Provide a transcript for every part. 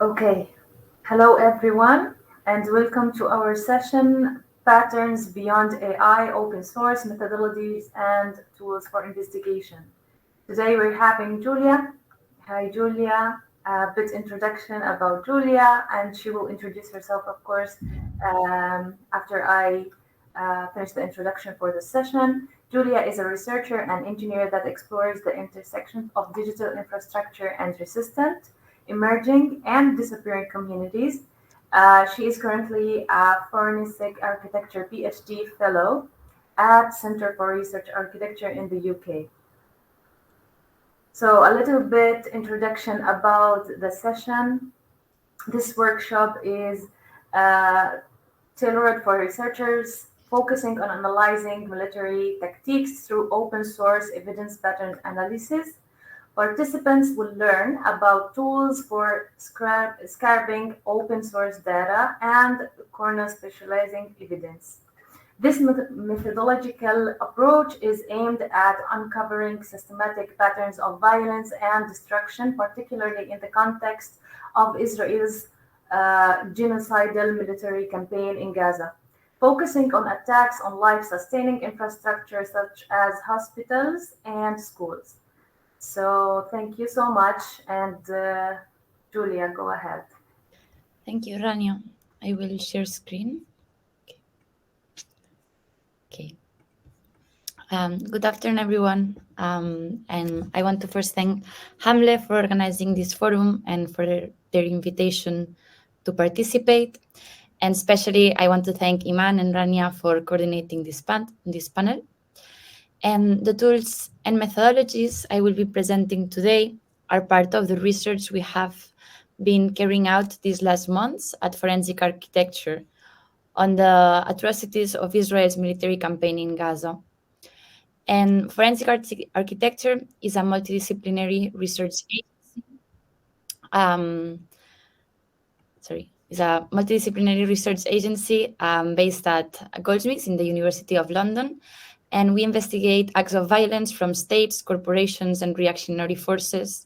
Okay, hello everyone, and welcome to our session, Patterns Beyond AI, Open Source Methodologies and Tools for Investigation. Today we're having Julia. Hi Julia, a bit introduction about Julia, and she will introduce herself, of course, after I finish the introduction for the session. Julia is a researcher and engineer that explores the intersection of digital infrastructure and resistant, emerging, and disappearing communities. She is currently a forensic architecture PhD fellow at Center for Research Architecture in the UK. So a little bit introduction about the session. This workshop is tailored for researchers focusing on analyzing military tactics through open source evidence pattern analysis. Participants will learn about tools for scrubbing open source data and chrono-spatialising evidence. This methodological approach is aimed at uncovering systematic patterns of violence and destruction, particularly in the context of Israel's genocidal military campaign in Gaza, focusing on attacks on life-sustaining infrastructure such as hospitals and schools. So thank you so much, and Julia, go ahead. Thank you, Rania. I will share screen. Okay. Good afternoon, everyone. And I want to first thank Hamle for organizing this forum and for their invitation to participate. And especially, I want to thank Iman and Rania for coordinating this panel. And the tools and methodologies I will be presenting today are part of the research we have been carrying out these last months at Forensic Architecture on the atrocities of Israel's military campaign in Gaza. And Forensic Architecture is a multidisciplinary research agency. Is a multidisciplinary research agency based at Goldsmiths in the University of London. And we investigate acts of violence from states, corporations, and reactionary forces.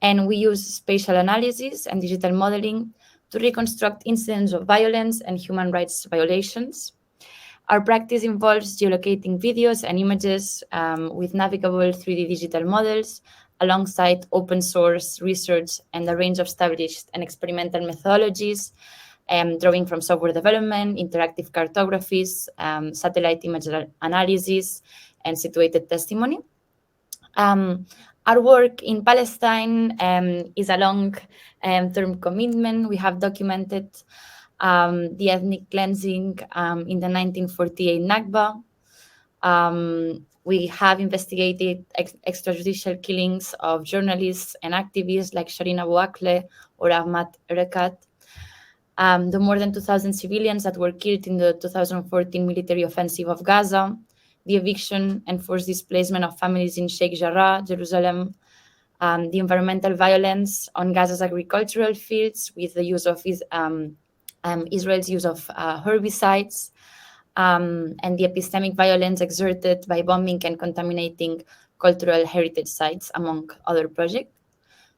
And we use spatial analysis and digital modeling to reconstruct incidents of violence and human rights violations. Our practice involves geolocating videos and images with navigable 3D digital models alongside open source research and a range of established and experimental methodologies, drawing from software development, interactive cartographies, satellite image analysis, and situated testimony. Our work in Palestine is a long-term commitment. We have documented the ethnic cleansing in the 1948 Nakba. We have investigated extrajudicial killings of journalists and activists like Shireen Abu Akleh or Ahmad Erekat. The more than 2,000 civilians that were killed in the 2014 military offensive of Gaza, the eviction and forced displacement of families in Sheikh Jarrah, Jerusalem, the environmental violence on Gaza's agricultural fields with the use of Israel's use of herbicides, and the epistemic violence exerted by bombing and contaminating cultural heritage sites, among other projects.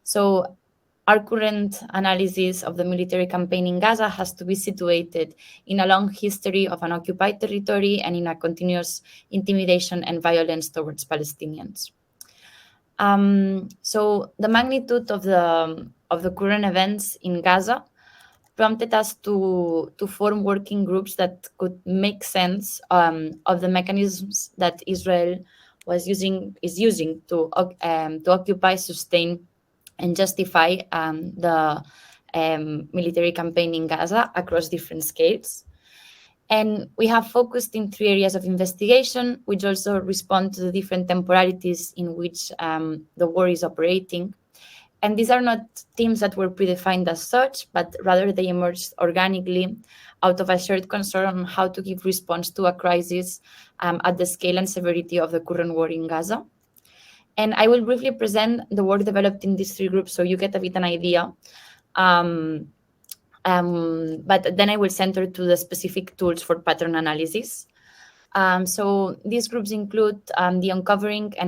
So our current analysis of the military campaign in Gaza has to be situated in a long history of an occupied territory and in a continuous intimidation and violence towards Palestinians. So the magnitude of the current events in Gaza prompted us to form working groups that could make sense of the mechanisms that Israel is using to occupy, sustain, and justify the military campaign in Gaza across different scales. And we have focused in 3 areas of investigation, which also respond to the different temporalities in which the war is operating. And these are not themes that were predefined as such, but rather they emerged organically out of a shared concern on how to give response to a crisis at the scale and severity of the current war in Gaza. And I will briefly present the work developed in these 3 groups so you get a bit an idea. But then I will center to the specific tools for pattern analysis. So these groups include the uncovering the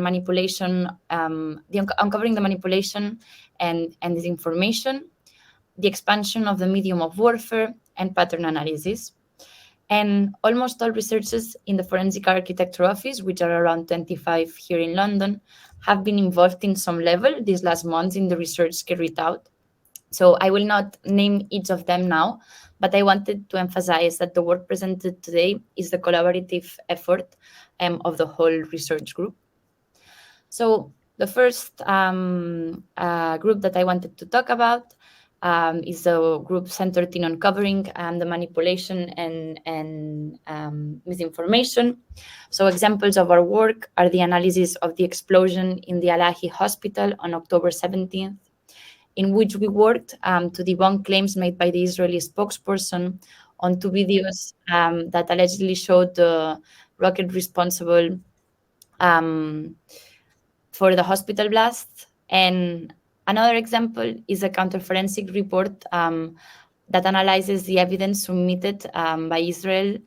manipulation and disinformation, the expansion of the medium of warfare, and pattern analysis. And almost all researchers in the Forensic Architecture Office, which are around 25 here in London, have been involved in some level these last months in the research carried out. So I will not name each of them now, but I wanted to emphasize that the work presented today is the collaborative effort of the whole research group. So the first group that I wanted to talk about is a group centered in uncovering the manipulation and misinformation. So examples of our work are the analysis of the explosion in the Al-Ahi hospital on October 17th, in which we worked to debunk claims made by the Israeli spokesperson on 2 videos that allegedly showed the rocket responsible for the hospital blast. And another example is a counterforensic report that analyzes the evidence submitted by Israel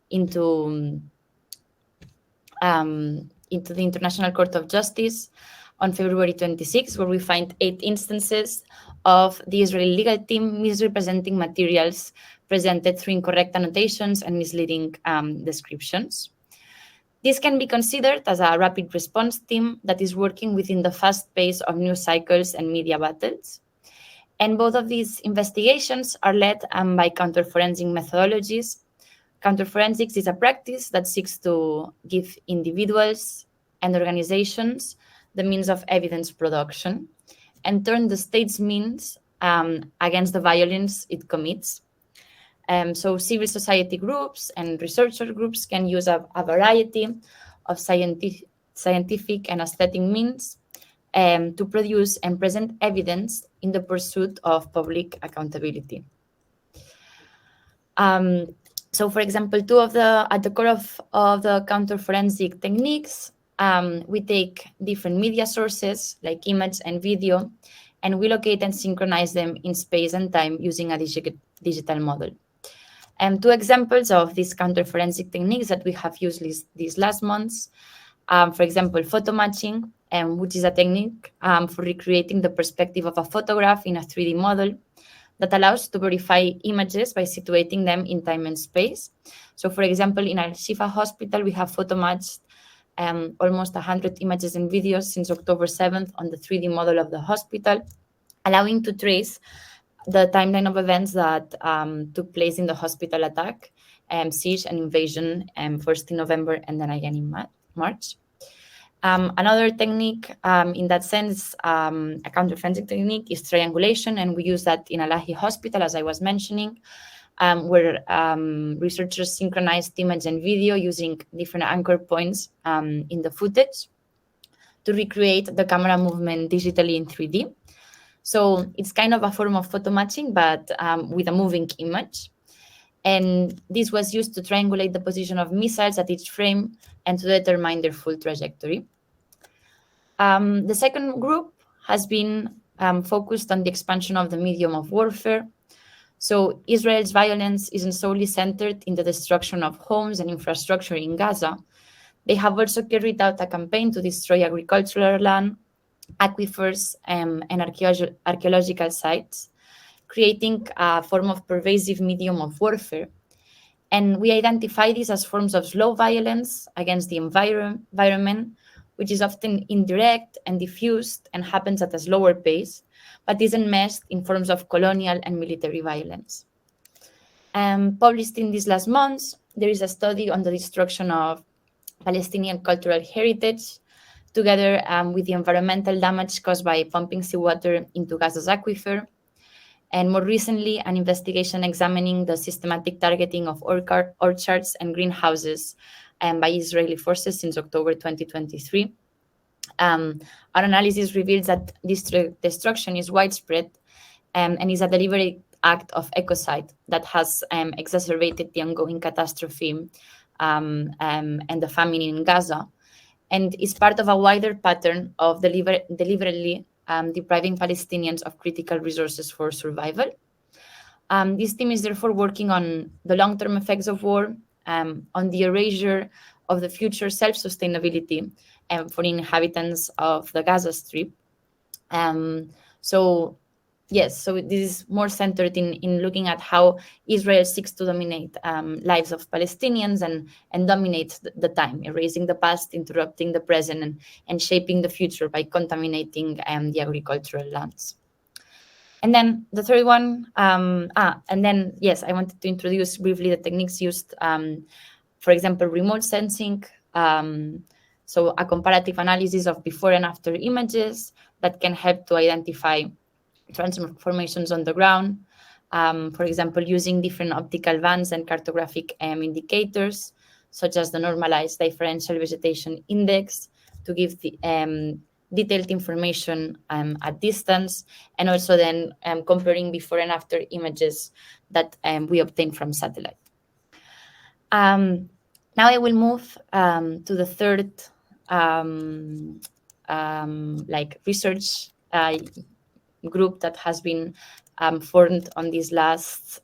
into the International Court of Justice on February 26, where we find 8 instances of the Israeli legal team misrepresenting materials presented through incorrect annotations and misleading descriptions. This can be considered as a rapid response team that is working within the fast pace of news cycles and media battles. And both of these investigations are led by counterforensic methodologies. Counterforensics is a practice that seeks to give individuals and organizations the means of evidence production and turn the state's means against the violence it commits. So civil society groups and researcher groups can use a variety of scientific and aesthetic means to produce and present evidence in the pursuit of public accountability. So, for example, at the core of the counterforensic techniques, we take different media sources like image and video, and we locate and synchronize them in space and time using a digital model. 2 examples of these counterforensic techniques that we have used these last months, for example, photo matching, which is a technique for recreating the perspective of a photograph in a 3D model that allows to verify images by situating them in time and space. So, for example, in Al-Shifa Hospital, we have photo matched almost 100 images and videos since October 7th on the 3D model of the hospital, allowing to trace the timeline of events that took place in the hospital attack, siege and invasion, first in November and then again in March. Another technique in that sense, a counterforensic technique, is triangulation, and we use that in Al-Ahi Hospital, as I was mentioning, where researchers synchronized image and video using different anchor points in the footage to recreate the camera movement digitally in 3D. So it's kind of a form of photo matching, but with a moving image. And this was used to triangulate the position of missiles at each frame and to determine their full trajectory. The second group has been focused on the expansion of the medium of warfare. So Israel's violence isn't solely centered in the destruction of homes and infrastructure in Gaza. They have also carried out a campaign to destroy agricultural land, aquifers, and archaeological sites, creating a form of pervasive medium of warfare. And we identify these as forms of slow violence against the environment, which is often indirect and diffused and happens at a slower pace, but is enmeshed in forms of colonial and military violence. Published in these last months, there is a study on the destruction of Palestinian cultural heritage, together with the environmental damage caused by pumping seawater into Gaza's aquifer, and more recently, an investigation examining the systematic targeting of orchards and greenhouses by Israeli forces since October 2023. Our analysis reveals that this destruction is widespread and is a deliberate act of ecocide that has exacerbated the ongoing catastrophe and the famine in Gaza, and is part of a wider pattern of deliberately depriving Palestinians of critical resources for survival. This team is therefore working on the long-term effects of war, on the erasure of the future self-sustainability for inhabitants of the Gaza Strip. So Yes, so this is more centered in looking at how Israel seeks to dominate lives of Palestinians and dominate the time, erasing the past, interrupting the present, and shaping the future by contaminating the agricultural lands. And then the third one, and then, yes, I wanted to introduce briefly the techniques used, for example, remote sensing, so a comparative analysis of before and after images that can help to identify transformations on the ground, for example, using different optical bands and cartographic indicators, such as the normalized differential vegetation index, to give the detailed information at distance, and also then comparing before and after images that we obtain from satellite. Now I will move to the third research group that has been formed on these last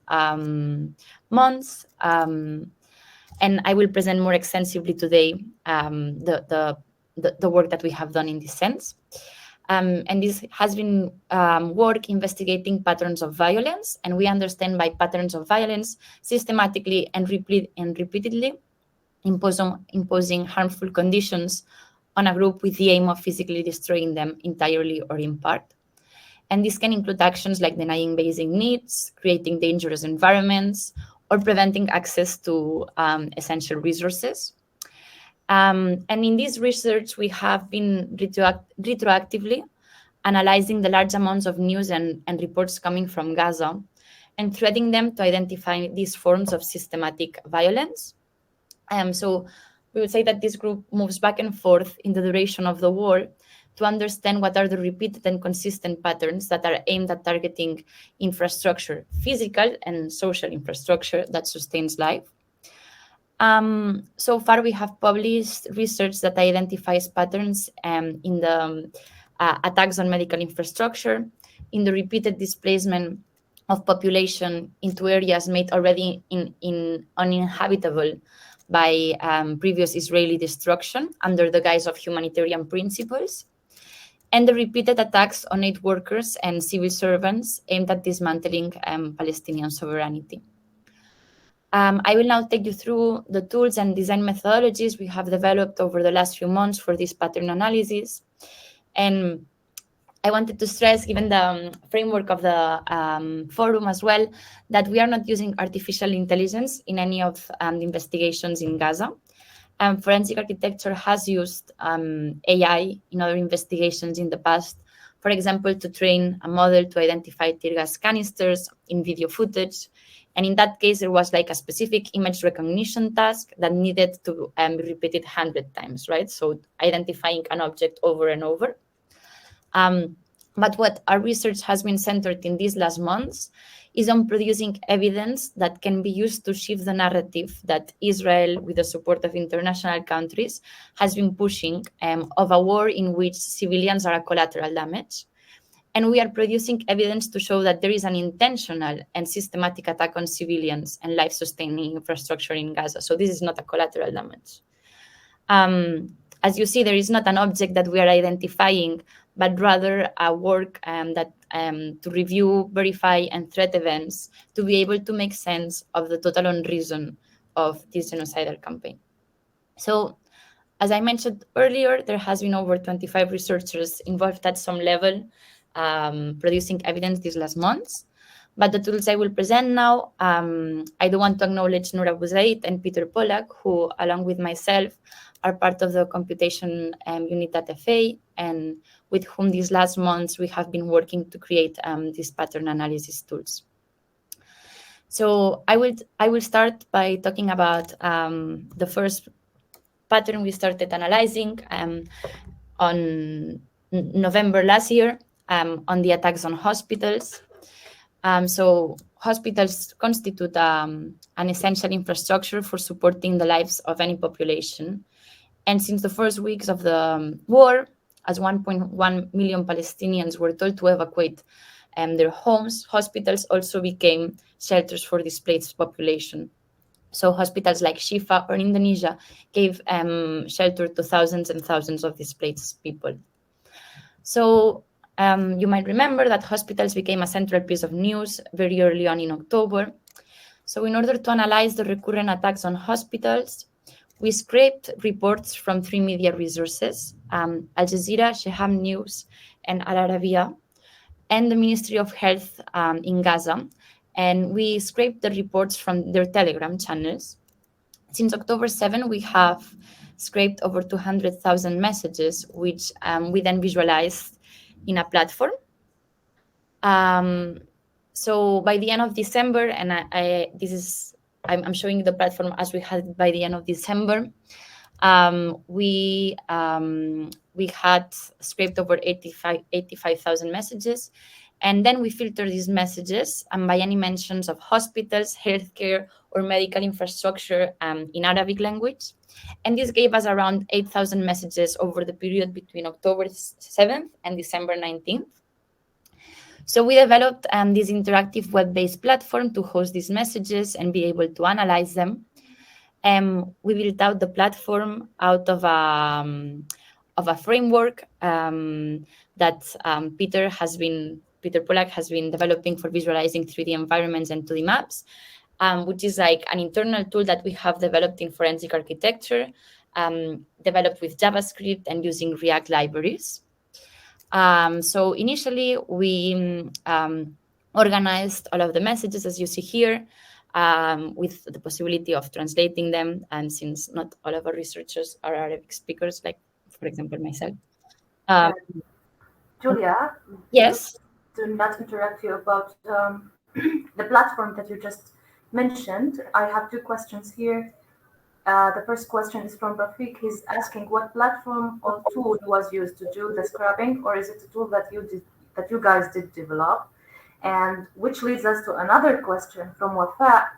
months, and I will present more extensively today the work that we have done in this sense. And this has been work investigating patterns of violence, and we understand by patterns of violence systematically and repeatedly imposing harmful conditions on a group with the aim of physically destroying them entirely or in part. And this can include actions like denying basic needs, creating dangerous environments, or preventing access to essential resources. And in this research, we have been retroactively analyzing the large amounts of news and reports coming from Gaza and threading them to identify these forms of systematic violence. So we would say that this group moves back and forth in the duration of the war to understand what are the repeated and consistent patterns that are aimed at targeting infrastructure, physical and social infrastructure that sustains life. So far, we have published research that identifies patterns in the attacks on medical infrastructure, in the repeated displacement of population into areas made already uninhabitable by previous Israeli destruction under the guise of humanitarian principles, and the repeated attacks on aid workers and civil servants aimed at dismantling Palestinian sovereignty. I will now take you through the tools and design methodologies we have developed over the last few months for this pattern analysis. And I wanted to stress, given the framework of the forum as well, that we are not using artificial intelligence in any of the investigations in Gaza. Forensic architecture has used AI in other investigations in the past, for example, to train a model to identify tear gas canisters in video footage. And in that case, there was like a specific image recognition task that needed to be repeated 100 times, right? So identifying an object over and over. But what our research has been centered in these last months is on producing evidence that can be used to shift the narrative that Israel, with the support of international countries, has been pushing of a war in which civilians are a collateral damage. And we are producing evidence to show that there is an intentional and systematic attack on civilians and life-sustaining infrastructure in Gaza. So this is not a collateral damage. As you see, there is not an object that we are identifying, but rather a work that to review, verify, and threat events to be able to make sense of the total unreason of this genocidal campaign. So, as I mentioned earlier, there has been over 25 researchers involved at some level producing evidence these last months. But the tools I will present now, I do want to acknowledge Noura Bouzaid and Peter Pollack, who, along with myself, are part of the computation unit at FA, and with whom these last months we have been working to create these pattern analysis tools. So I will start by talking about the first pattern we started analyzing on November last year on the attacks on hospitals. So hospitals constitute an essential infrastructure for supporting the lives of any population. And since the first weeks of the war, as 1.1 million Palestinians were told to evacuate their homes, hospitals also became shelters for displaced population. So hospitals like Shifa or Indonesia gave shelter to thousands and thousands of displaced people. So You might remember that hospitals became a central piece of news very early on in October. So in order to analyze the recurrent attacks on hospitals, we scraped reports from 3 media resources, Al Jazeera, Shehab News, and Al Arabiya, and the Ministry of Health in Gaza. And we scraped the reports from their Telegram channels. Since October 7, we have scraped over 200,000 messages, which we then visualized in a platform. So by the end of December, and I'm showing the platform as we had by the end of December, we had scraped over 85,000 messages. And then we filtered these messages by any mentions of hospitals, healthcare, or medical infrastructure in Arabic language. And this gave us around 8,000 messages over the period between October 7th and December 19th. So we developed this interactive web-based platform to host these messages and be able to analyze them. We built out the platform out of a framework that Peter Pollack has been developing for visualizing 3D environments and 2D maps, which is like an internal tool that we have developed in forensic architecture, developed with JavaScript and using React libraries. So initially, we organized all of the messages, as you see here, with the possibility of translating them. And since not all of our researchers are Arabic speakers, like, for example, myself. Julia? Yes? To not interrupt you about the platform that you just mentioned, I have 2 questions here. The first question is from Rafiq. He's asking what platform or tool was used to do the scrubbing, or is it a tool that you guys did develop? And which leads us to another question from Wafa,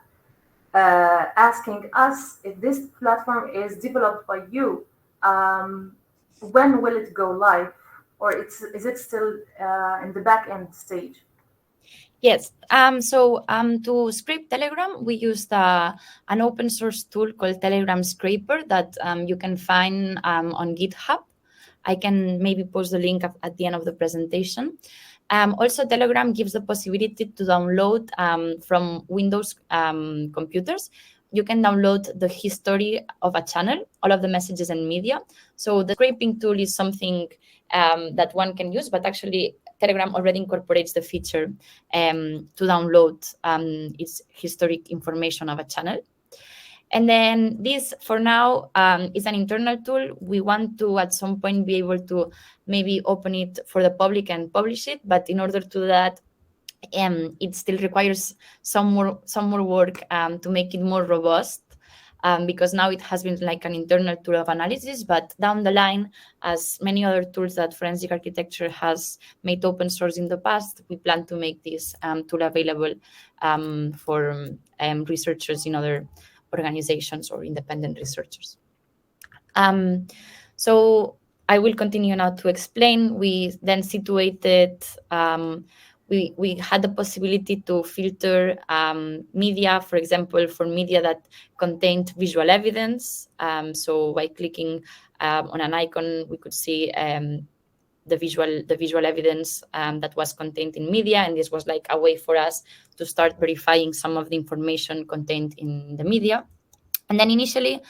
asking us if this platform is developed by you. When will it go live, or is it still in the back end stage? Yes. So to scrape Telegram, we used an open source tool called Telegram Scraper that you can find on GitHub. I can maybe post the link at the end of the presentation. Also, Telegram gives the possibility to download from Windows computers. You can download the history of a channel, all of the messages and media. So the scraping tool is something that one can use, but actually Telegram already incorporates the feature to download its historic information of a channel. And then this, for now, is an internal tool. We want to, at some point, be able to maybe open it for the public and publish it. But in order to do that, it still requires some more work to make it more robust. Because now it has been like an internal tool of analysis, but down the line, as many other tools that forensic architecture has made open source in the past, we plan to make this tool available for researchers in other organizations or independent researchers. So I will continue now to explain. We then situated we had the possibility to filter media, for example, for media that contained visual evidence. So by clicking on an icon, we could see the visual evidence that was contained in media, and this was like a way for us to start verifying some of the information contained in the media. And then initially,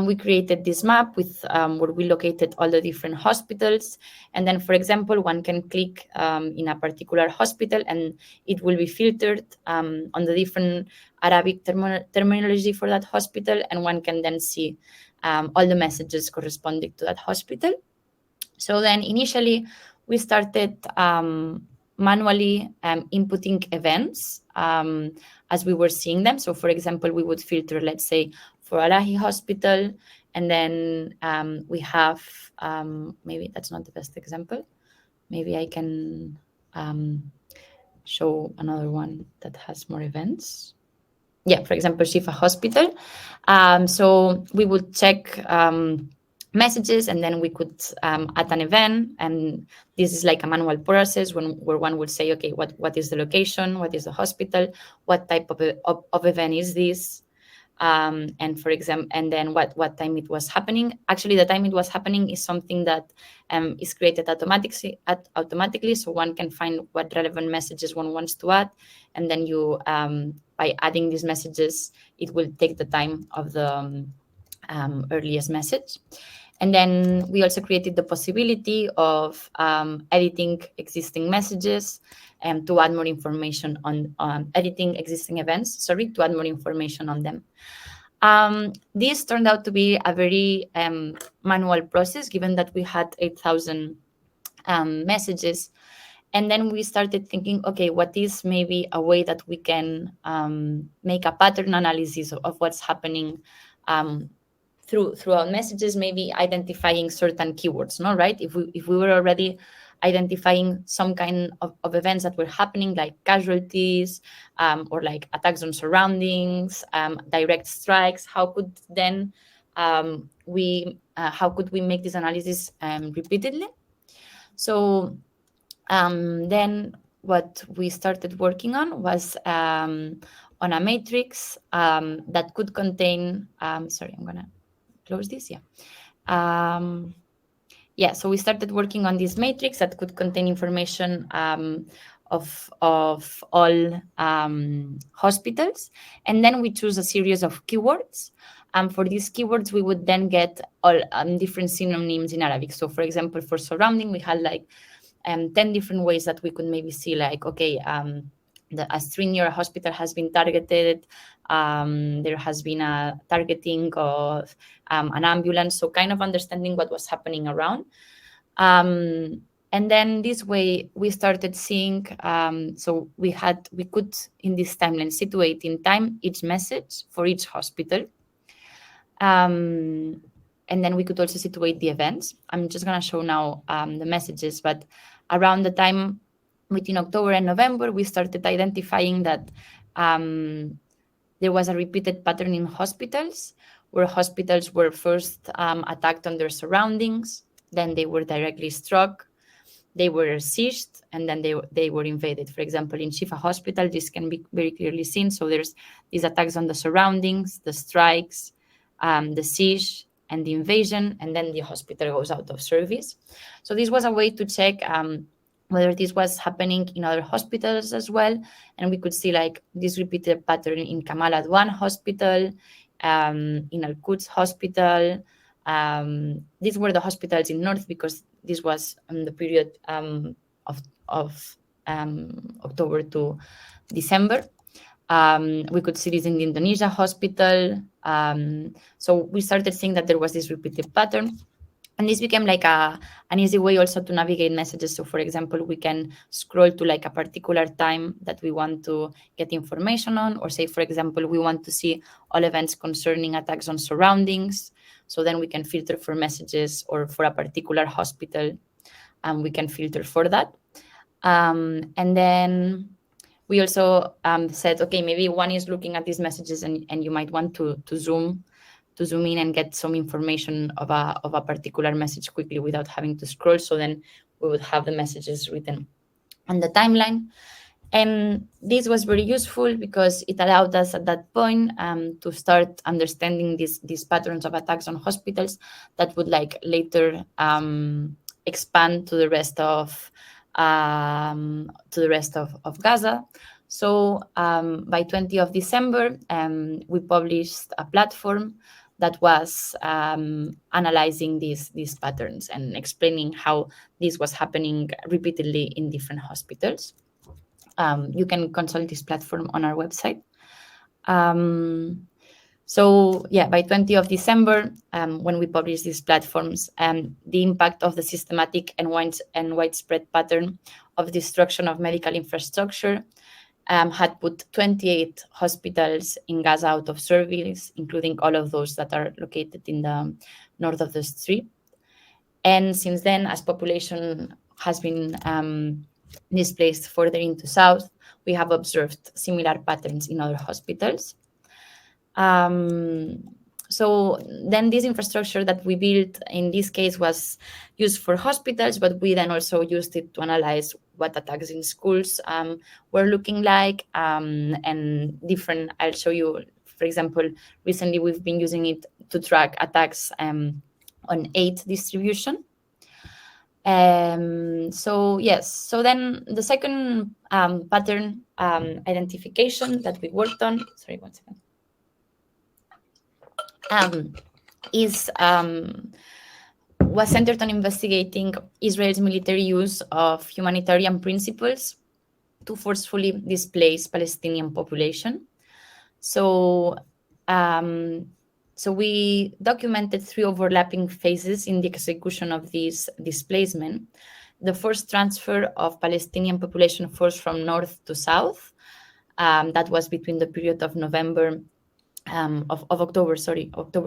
we created this map with where we located all the different hospitals. And then, for example, one can click in a particular hospital and it will be filtered on the different Arabic terminology for that hospital. And one can then see all the messages corresponding to that hospital. So then initially, we started manually inputting events as we were seeing them. So, for example, we would filter, let's say, for Alahi Hospital, and then we have, maybe that's not the best example. Maybe I can show another one that has more events. Yeah, for example, Shifa Hospital. So we would check messages, and then we could add an event, and this is like a manual process where one would say, okay, what is the location, what is the hospital, what type of event is this, and for example, and then what time it was happening. Actually, the time it was happening is something that is created automatically, so one can find what relevant messages one wants to add, and then you, by adding these messages, it will take the time of the earliest message. And then we also created the possibility of editing existing messages and to add more information on editing existing events, to add more information on them. This turned out to be a very manual process, given that we had 8,000 messages. And then we started thinking, okay, what is maybe a way that we can make a pattern analysis of what's happening throughout messages, maybe identifying certain keywords, no, right? If we were already identifying some kind of events that were happening, like casualties or like attacks on surroundings, direct strikes, how could then how could we make this analysis repeatedly? So then what we started working on was on a matrix that could contain, sorry, I'm gonna close this, so we started working on this matrix that could contain information of all hospitals, and then we choose a series of keywords. For these keywords, we would then get all different synonyms in Arabic. So, for example, for surrounding, we had like 10 different ways that we could maybe see, like, okay, a street near a hospital has been targeted. There has been a targeting of an ambulance. So kind of understanding what was happening around. And then this way we started seeing, so we could in this timeline situate in time each message for each hospital. And then we could also situate the events. I'm just going to show now the messages, but around the time between October and November, we started identifying that there was a repeated pattern in hospitals, where hospitals were first attacked on their surroundings, then they were directly struck, they were sieged, and then they were invaded. For example, in Shifa Hospital, this can be very clearly seen. So there's these attacks on the surroundings, the strikes, the siege, and the invasion, and then the hospital goes out of service. So this was a way to check whether this was happening in other hospitals as well. And we could see like this repeated pattern in Kamal Adwan Hospital, in Al-Quds Hospital. These were the hospitals in North, because this was the period of October to December. We could see this in the Indonesia hospital. So we started seeing that there was this repeated pattern. And this became like an easy way also to navigate messages. So, for example, we can scroll to like a particular time that we want to get information on, or say, for example, we want to see all events concerning attacks on surroundings. So then we can filter for messages, or for a particular hospital, and we can filter for that. And then we also said, okay, maybe one is looking at these messages and you might want to zoom in and get some information of a particular message quickly without having to scroll. So then we would have the messages written on the timeline. And this was very useful because it allowed us at that point to start understanding these patterns of attacks on hospitals that would like later expand to the rest of Gaza. So by 20th of December, we published a platform that was analyzing these patterns and explaining how this was happening repeatedly in different hospitals. You can consult this platform on our website. So yeah, by 20th of December, when we published these platforms, the impact of the systematic and widespread pattern of destruction of medical infrastructure had put 28 hospitals in Gaza out of service, including all of those that are located in the north of the Strip. And since then, as population has been displaced further into south, we have observed similar patterns in other hospitals. So then this infrastructure that we built in this case was used for hospitals, but we then also used it to analyze what attacks in schools were looking like, and different, I'll show you For example, recently we've been using it to track attacks on aid distribution. So then the second pattern identification that we worked on, sorry, 1 second, was centered on investigating Israel's military use of humanitarian principles to forcefully displace Palestinian population. So we documented 3 overlapping phases in the execution of this displacement. The first transfer of Palestinian population force from north to south, that was between the period of October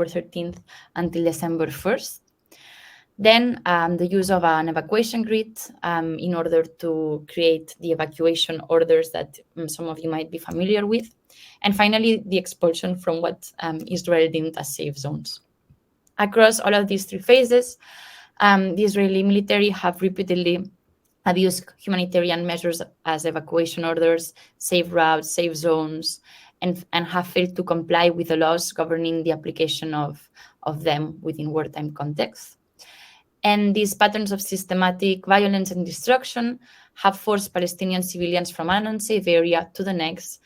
13th until December 1st. Then the use of an evacuation grid in order to create the evacuation orders that some of you might be familiar with. And finally, the expulsion from what Israel deemed as safe zones. Across all of these 3 phases, the Israeli military have repeatedly abused humanitarian measures as evacuation orders, safe routes, safe zones, and have failed to comply with the laws governing the application of them within wartime context. And these patterns of systematic violence and destruction have forced Palestinian civilians from an unsafe area to the next,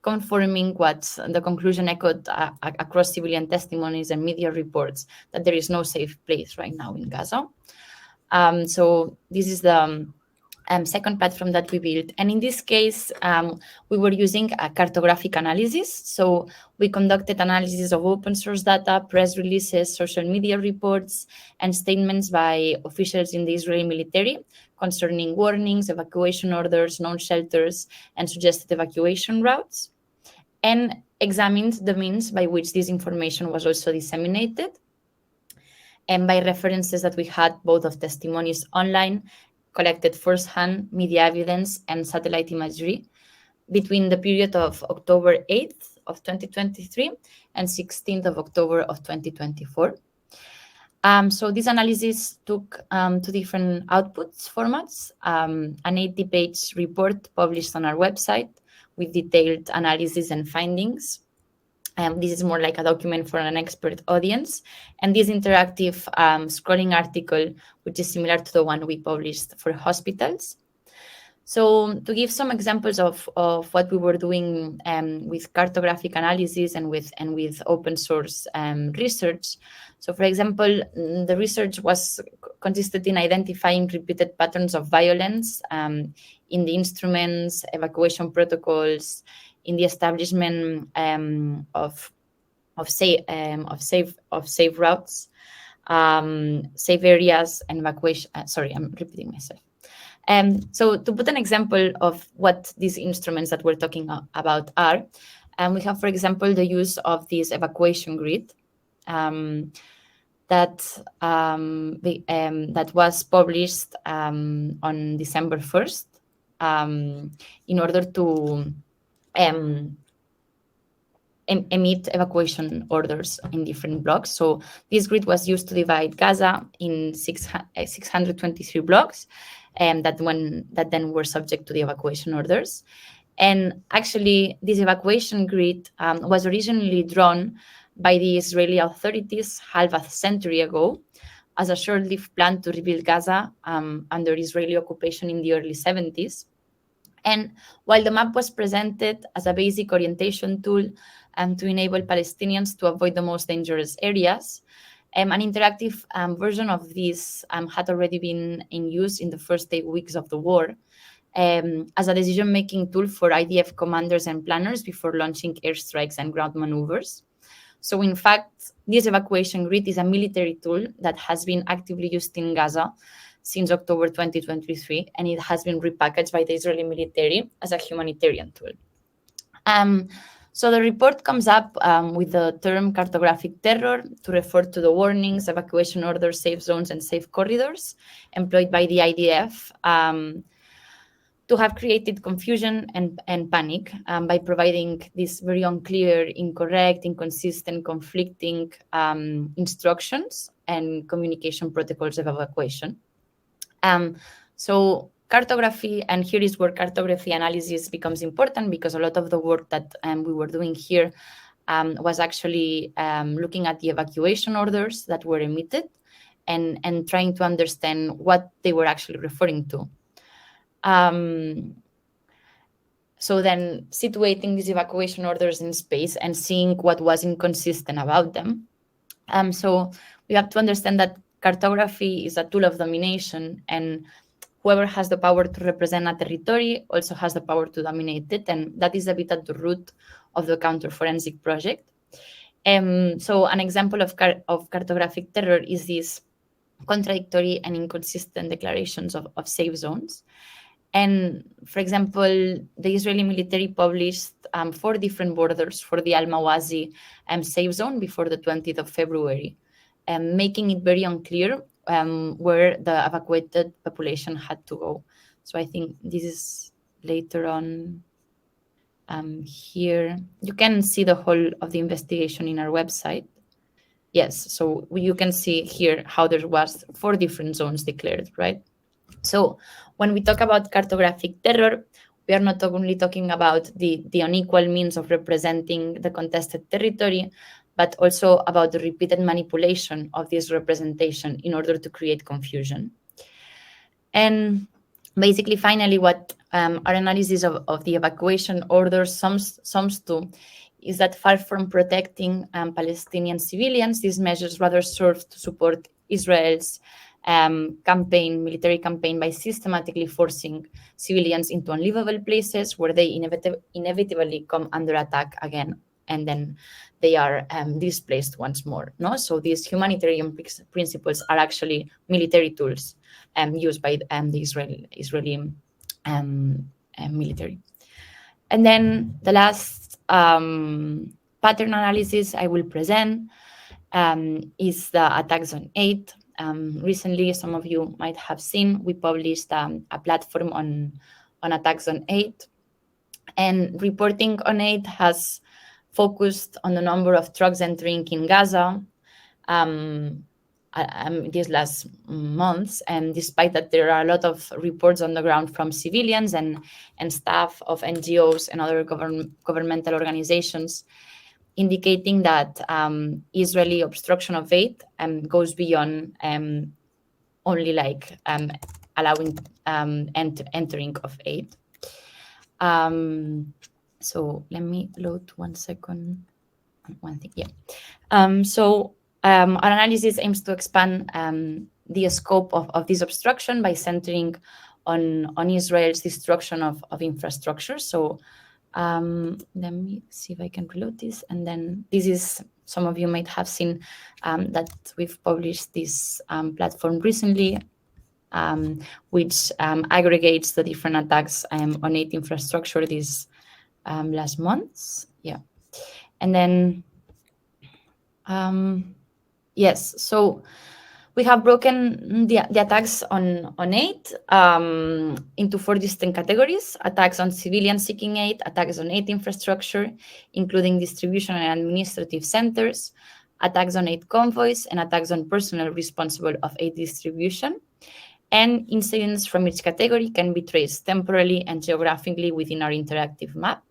confirming what the conclusion echoed across civilian testimonies and media reports, that there is no safe place right now in Gaza. So this is the second platform that we built. And in this case, we were using a cartographic analysis. So we conducted analysis of open source data, press releases, social media reports, and statements by officials in the Israeli military concerning warnings, evacuation orders, known shelters, and suggested evacuation routes, and examined the means by which this information was also disseminated, and by references that we had both of testimonies online, collected firsthand media evidence, and satellite imagery between the period of October 8th of 2023 and 16th of October of 2024. So this analysis took 2 different outputs formats, an 80-page report published on our website with detailed analysis and findings. This is more like a document for an expert audience. And this interactive scrolling article, which is similar to the one we published for hospitals. So to give some examples of what we were doing with cartographic analysis and with open source research. So for example, the research consisted in identifying repeated patterns of violence in the instruments, evacuation protocols, in the establishment of safe routes, safe areas, and evacuation. Sorry, I'm repeating myself. So to put an example of what these instruments that we're talking about are, we have, for example, the use of this evacuation grid that was published on December 1st in order to emit evacuation orders in different blocks. So this grid was used to divide Gaza in 623 blocks that then were subject to the evacuation orders. And actually, this evacuation grid was originally drawn by the Israeli authorities half a century ago as a short-lived plan to rebuild Gaza under Israeli occupation in the early 70s. And while the map was presented as a basic orientation tool to enable Palestinians to avoid the most dangerous areas, an interactive version of this had already been in use in the first 8 weeks of the war as a decision-making tool for IDF commanders and planners before launching airstrikes and ground maneuvers. So in fact, this evacuation grid is a military tool that has been actively used in Gaza since October 2023, and it has been repackaged by the Israeli military as a humanitarian tool. So the report comes up with the term cartographic terror to refer to the warnings, evacuation orders, safe zones, and safe corridors employed by the IDF to have created confusion and panic by providing these very unclear, incorrect, inconsistent, conflicting instructions and communication protocols of evacuation. So cartography, and here is where cartography analysis becomes important, because a lot of the work that we were doing here was actually looking at the evacuation orders that were emitted and trying to understand what they were actually referring to. So then situating these evacuation orders in space and seeing what was inconsistent about them. So we have to understand that cartography is a tool of domination, and whoever has the power to represent a territory also has the power to dominate it, and that is a bit at the root of the counter-forensic project. So an example of cartographic terror is these contradictory and inconsistent declarations of safe zones. And for example, the Israeli military published 4 different borders for the Al-Mawazi safe zone before the 20th of February, making it very unclear where the evacuated population had to go. So I think this is later on here. You can see the whole of the investigation in our website. Yes, so you can see here how there was 4 different zones declared, right? So when we talk about cartographic terror, we are not only talking about the unequal means of representing the contested territory, but also about the repeated manipulation of this representation in order to create confusion. And basically, finally, what our analysis of the evacuation order sums to is that far from protecting Palestinian civilians, these measures rather serve to support Israel's military campaign by systematically forcing civilians into unlivable places where they inevitably come under attack again, and then they are displaced once more. No, so these humanitarian principles are actually military tools used by the Israeli military. And then the last pattern analysis I will present is the attack zone 8. Recently, some of you might have seen, we published a platform on attack zone 8, and reporting on 8 has focused on the number of trucks entering in Gaza these last months, and despite that there are a lot of reports on the ground from civilians and staff of NGOs and other governmental organizations indicating that Israeli obstruction of aid goes beyond only like allowing entering of aid. So let me load 1 second. One thing, yeah. So our analysis aims to expand the scope of this obstruction by centering on Israel's destruction of infrastructure. So let me see if I can reload this. And then this is, some of you might have seen that we've published this platform recently, which aggregates the different attacks on aid infrastructure these last months. Yeah. And then, yes, so we have broken the attacks on aid into 4 distinct categories: attacks on civilians seeking aid, attacks on aid infrastructure, including distribution and administrative centers, attacks on aid convoys, and attacks on personnel responsible of aid distribution. And incidents from each category can be traced temporally and geographically within our interactive map.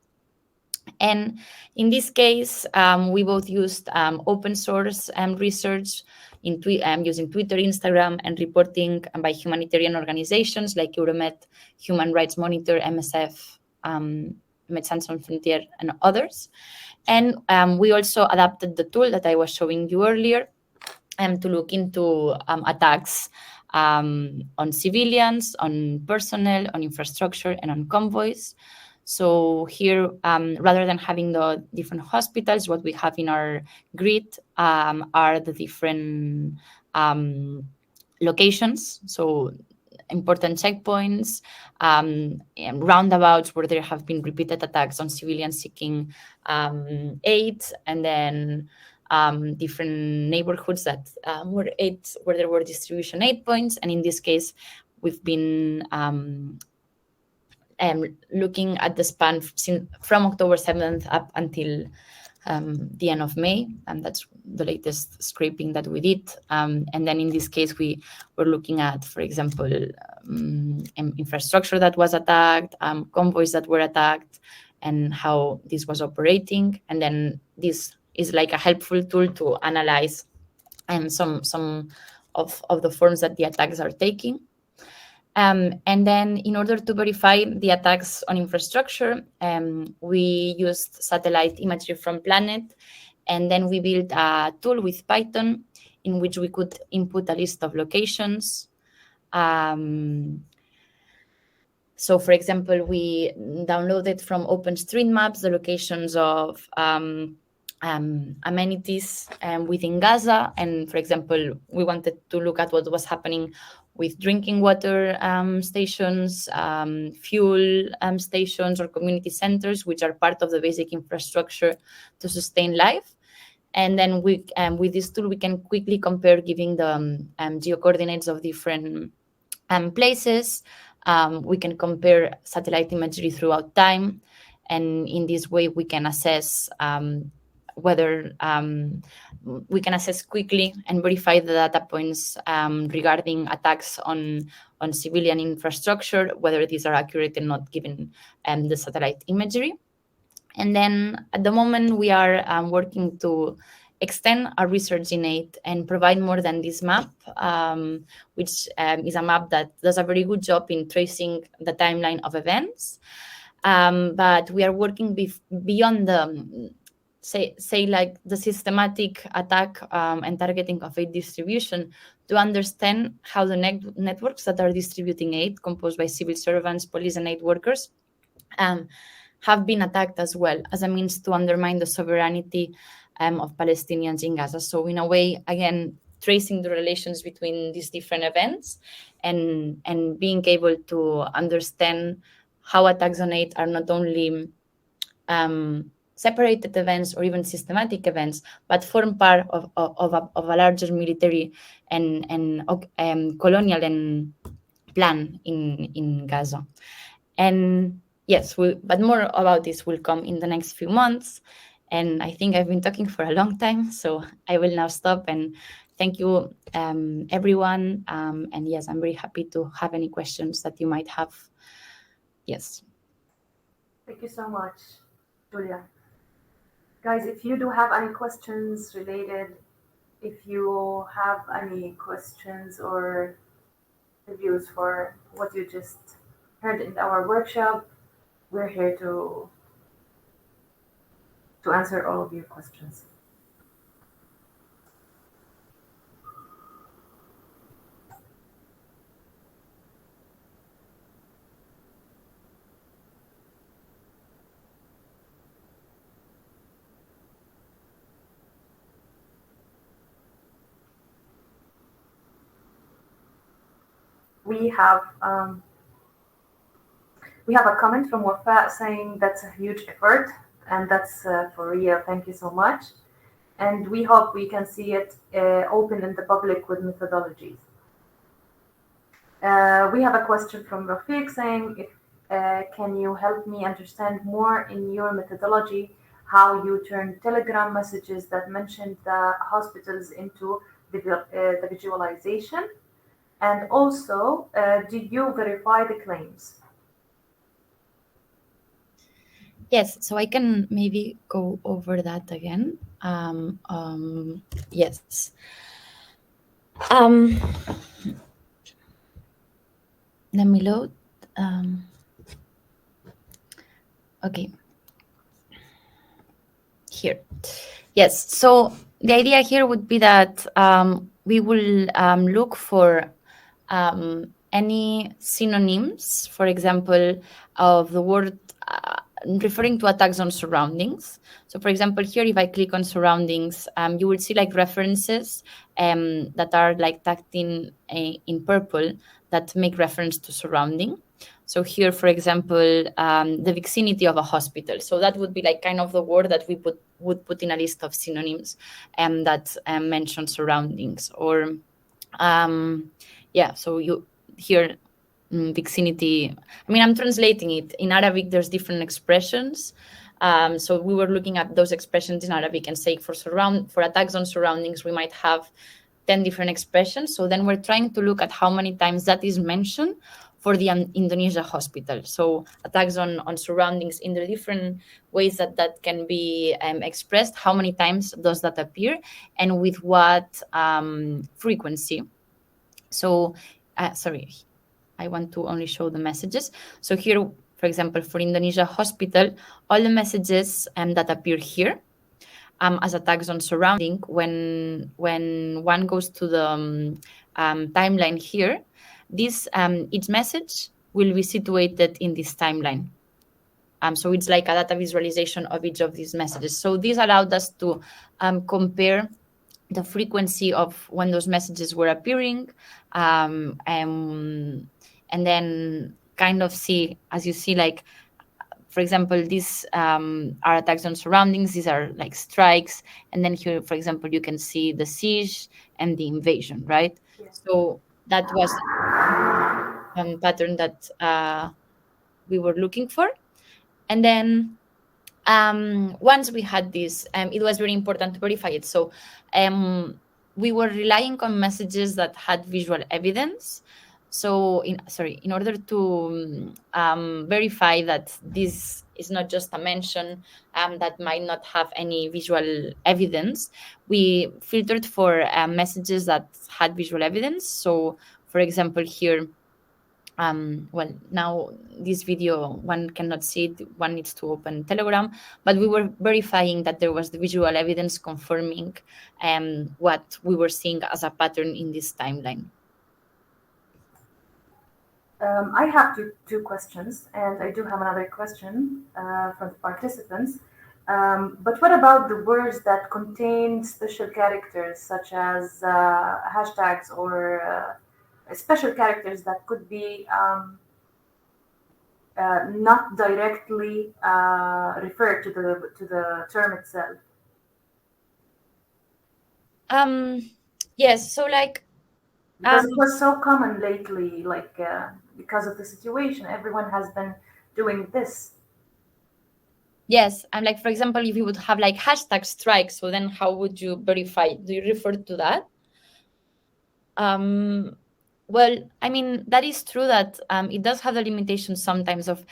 And in this case, we both used open source research using Twitter, Instagram, and reporting by humanitarian organizations like Euromed, Human Rights Monitor, MSF, Médecins Sans Frontières, and others. And we also adapted the tool that I was showing you earlier to look into attacks on civilians, on personnel, on infrastructure, and on convoys. So here, rather than having the different hospitals, what we have in our grid are the different locations. So important checkpoints, and roundabouts where there have been repeated attacks on civilians seeking aid, and then different neighborhoods that where there were distribution aid points. And in this case, we've been looking at the span from October 7th up until the end of May, and that's the latest scraping that we did. And then in this case, we were looking at, for example, infrastructure that was attacked, convoys that were attacked, and how this was operating. And then this is like a helpful tool to analyze some of the forms that the attacks are taking. And then in order to verify the attacks on infrastructure, we used satellite imagery from Planet, and then we built a tool with Python in which we could input a list of locations. So, for example, we downloaded from OpenStreetMaps the locations of amenities within Gaza. And, for example, we wanted to look at what was happening with drinking water stations, fuel stations, or community centers, which are part of the basic infrastructure to sustain life. And then with this tool, we can quickly compare, giving the geocoordinates of different places. We can compare satellite imagery throughout time. And in this way, we can assess whether we can assess quickly and verify the data points regarding attacks on civilian infrastructure, whether these are accurate and not given the satellite imagery. And then at the moment, we are working to extend our research in ة and provide more than this map, which is a map that does a very good job in tracing the timeline of events. But we are working beyond the say like the systematic attack and targeting of aid distribution to understand how the networks that are distributing aid, composed by civil servants, police, and aid workers, have been attacked as well, as a means to undermine the sovereignty of Palestinians in Gaza. So in a way, again, tracing the relations between these different events and being able to understand how attacks on aid are not only separated events or even systematic events, but form part of a larger military and colonial plan in Gaza. And yes, but more about this will come in the next few months. And I think I've been talking for a long time, so I will now stop. And thank you, everyone. And yes, I'm very happy to have any questions that you might have. Yes. Thank you so much, Julia. Guys, if you do have any questions related, if you have any questions or reviews for what you just heard in our workshop, we're here to answer all of your questions. We have a comment from Wafa saying that's a huge effort, and that's for real. Thank you so much. And we hope we can see it open in the public with methodologies. We have a question from Rafiq saying, can you help me understand more in your methodology how you turn Telegram messages that mentioned the hospitals into the visualization? And also, did you verify the claims? Yes, so I can maybe go over that again. Yes. Let me load. Okay. Here. Yes, so the idea here would be that we will look for any synonyms, for example, of the word referring to attacks on surroundings. So, for example, here, if I click on surroundings, you will see like references that are like tagged in purple that make reference to surrounding. So here, for example, the vicinity of a hospital. So that would be like kind of the word that we would put in a list of synonyms that mention surroundings. Or, yeah, so you here, vicinity. I mean, I'm translating it. In Arabic, there's different expressions. So we were looking at those expressions in Arabic and say for attacks on surroundings, we might have 10 different expressions. So then we're trying to look at how many times that is mentioned for the Indonesia hospital. So attacks on surroundings in the different ways that can be expressed, how many times does that appear, and with what frequency. So, sorry, I want to only show the messages. So here, for example, for Indonesia hospital, all the messages that appear here as attacks on surrounding, when one goes to the timeline here, this each message will be situated in this timeline. So it's like a data visualization of each of these messages. So this allowed us to compare the frequency of when those messages were appearing, and then kind of see, as you see, like, for example, these are attacks on surroundings. These are like strikes. And then here, for example, you can see the siege and the invasion, right? Yeah. So that was a pattern that we were looking for. And then once we had this, it was very important to verify it. So we were relying on messages that had visual evidence. So in order to verify that this is not just a mention that might not have any visual evidence, we filtered for messages that had visual evidence. So for example, here, well, now this video, one cannot see it, one needs to open Telegram, but we were verifying that there was the visual evidence confirming what we were seeing as a pattern in this timeline. I have two questions, and I do have another question from the participants. But what about the words that contain special characters, such as hashtags or special characters that could be not directly referred to the term itself? Yes, so like because it was so common lately, like because of the situation, everyone has been doing this. Yes, and like, for example, if you would have like hashtag strike, so then how would you verify? Do you refer to that? Well, I mean, that is true that it does have the limitation sometimes of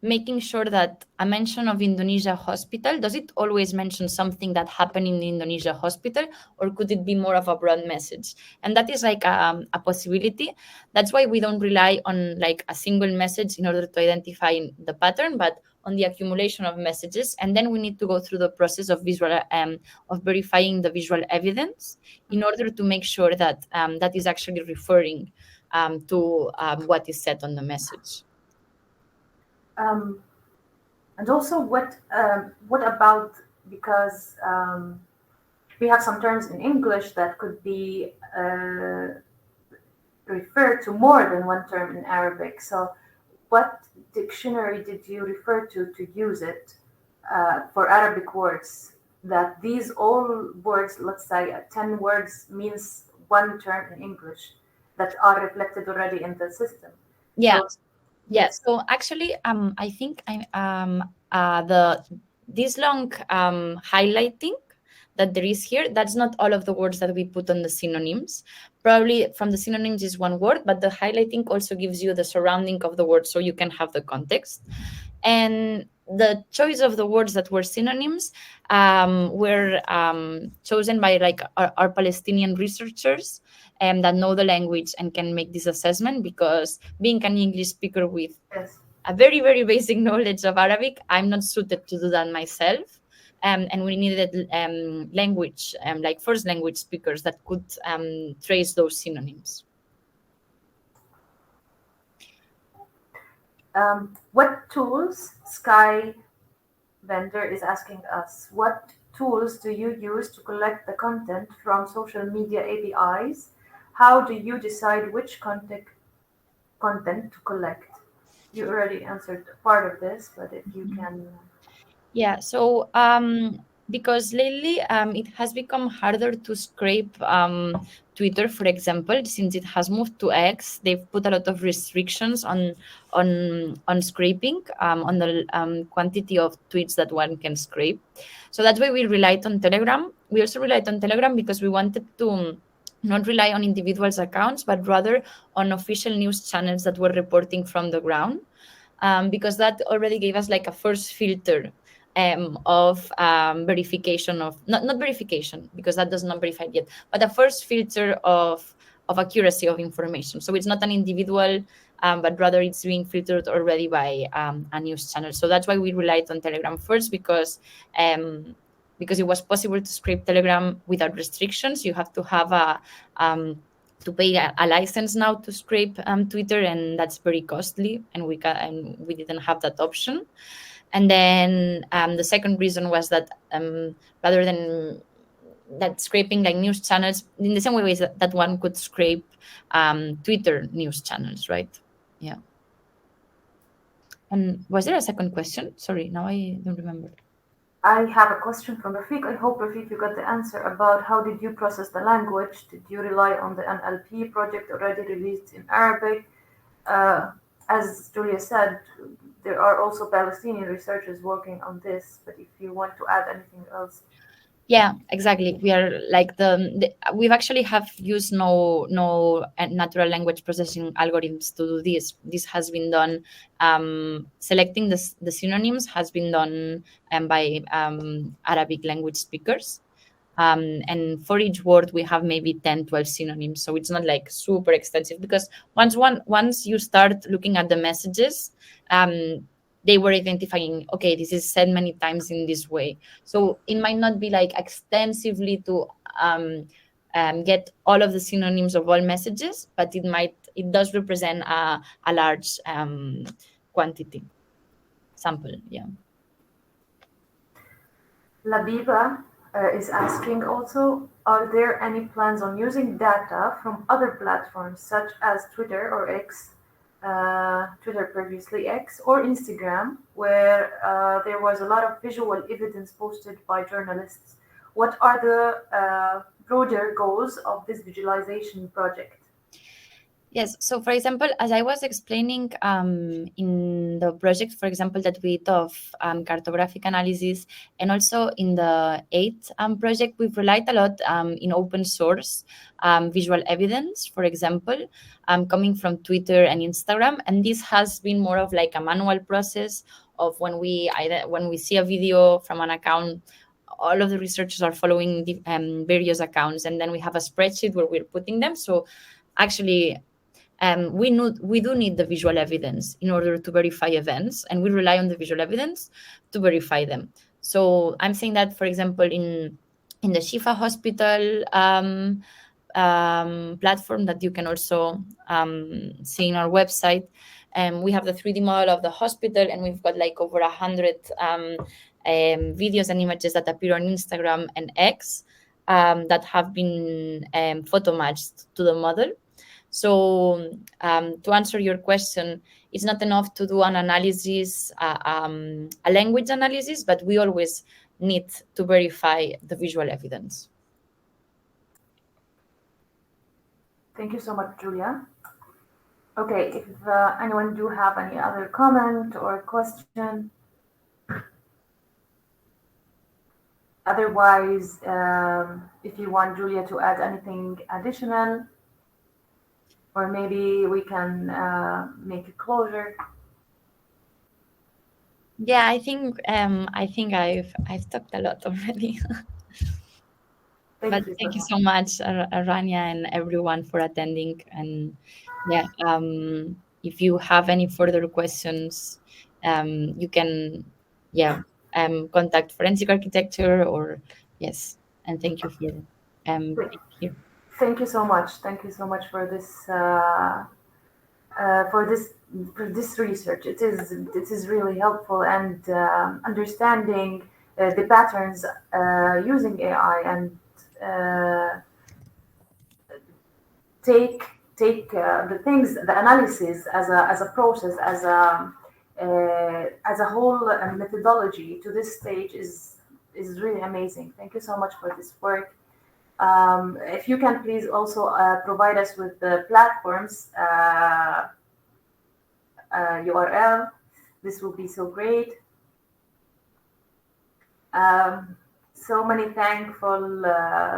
making sure that a mention of Indonesia hospital, does it always mention something that happened in the Indonesia hospital, or could it be more of a broad message? And that is like a possibility. That's why we don't rely on like a single message in order to identify the pattern, but on the accumulation of messages. And then we need to go through the process of of verifying the visual evidence in order to make sure that that is actually referring to what is said on the message. And also, what about, because we have some terms in English that could be referred to more than one term in Arabic. So what dictionary did you refer to use it for Arabic words? That these all words, let's say 10 words, means one term in English that are reflected already in the system. Yeah. So, yeah. So actually, I think this long highlighting that there is here, that's not all of the words that we put on the synonyms. Probably from the synonyms is one word, but the highlighting also gives you the surrounding of the word so you can have the context. And the choice of the words that were synonyms were chosen by like our Palestinian researchers that know the language and can make this assessment, because being an English speaker with a very, very basic knowledge of Arabic, I'm not suited to do that myself. And we needed language, like first language speakers that could trace those synonyms. What tools, Sky Vendor is asking us, what tools do you use to collect the content from social media APIs? How do you decide which content to collect? You already answered part of this, but if you can... Yeah, so Because lately it has become harder to scrape Twitter, for example, since it has moved to X. They've put a lot of restrictions on scraping, on the quantity of tweets that one can scrape. So that's why we relied on Telegram. We also relied on Telegram because we wanted to not rely on individuals' accounts, but rather on official news channels that were reporting from the ground, because that already gave us like a first filter of verification of not verification, because that does not verify yet, but a first filter of accuracy of information. So it's not an individual, but rather it's being filtered already by a news channel. So that's why we relied on Telegram first, because it was possible to scrape Telegram without restrictions. You have to have to pay a license now to scrape Twitter, and that's very costly, and we didn't have that option. And then the second reason was that rather than that scraping like news channels in the same way that one could scrape Twitter news channels, right? Yeah. And was there a second question? Sorry, now I don't remember. I have a question from Rafiq. I hope, Rafiq, you got the answer about how did you process the language? Did you rely on the NLP project already released in Arabic? As Julia said, there are also Palestinian researchers working on this, but if you want to add anything else. Yeah, exactly. We are like we've actually have used no natural language processing algorithms to do this. This has been done, selecting the synonyms has been done by Arabic language speakers. And for each word we have maybe 10-12 synonyms, so it's not like super extensive, because once you start looking at the messages, they were identifying, okay, this is said many times in this way, so it might not be like extensively to get all of the synonyms of all messages, but it does represent a large quantity sample. Yeah. Labiba is asking also, are there any plans on using data from other platforms such as Twitter or X, Twitter previously X, or Instagram, where there was a lot of visual evidence posted by journalists? What are the broader goals of this visualization project? Yes. So, for example, as I was explaining in the project, for example, that we did of cartographic analysis, and also in the ة project, we've relied a lot in open source visual evidence, for example, coming from Twitter and Instagram. And this has been more of like a manual process of when we see a video from an account, all of the researchers are following the various accounts, and then we have a spreadsheet where we're putting them. So actually, we do need the visual evidence in order to verify events, and we rely on the visual evidence to verify them. So I'm saying that, for example, in the Shifa Hospital platform that you can also see in our website, we have the 3D model of the hospital, and we've got like over 100 videos and images that appear on Instagram and X that have been photo matched to the model. So to answer your question, it's not enough to do an analysis, a language analysis, but we always need to verify the visual evidence. Thank you so much, Julia. Okay, if anyone do have any other comment or question. Otherwise, if you want Julia to add anything additional, or maybe we can make a closure. Yeah, I think I've talked a lot already. But thank you so much, Rania, and everyone for attending. And yeah, if you have any further questions, you can contact Forensic Architecture, or yes. And thank you for being here. Thank you so much. Thank you so much for this research. It is really helpful, and understanding the patterns using AI, and take the things, the analysis as a process, as a whole methodology to this stage is is really amazing. Thank you so much for this work. If you can please also provide us with the platforms URL, this will be so great. So many thankful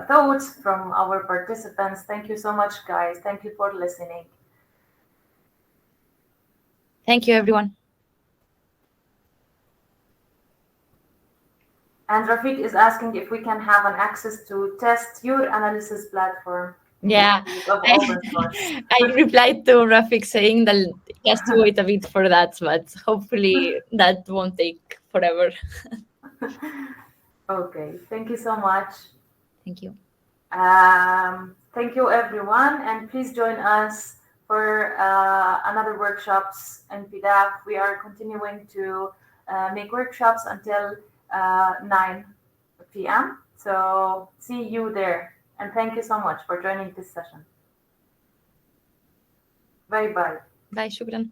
thoughts from our participants. Thank you so much, guys. Thank you for listening. Thank you, everyone. And Rafiq is asking if we can have an access to test your analysis platform. Yeah, I replied to Rafiq saying that he has to wait a bit for that, but hopefully that won't take forever. Okay, thank you so much. Thank you. Thank you, everyone, and please join us for another workshops in PDF. We are continuing to make workshops until 9 p.m. So see you there, and thank you so much for joining this session. Bye bye. Bye, shukran.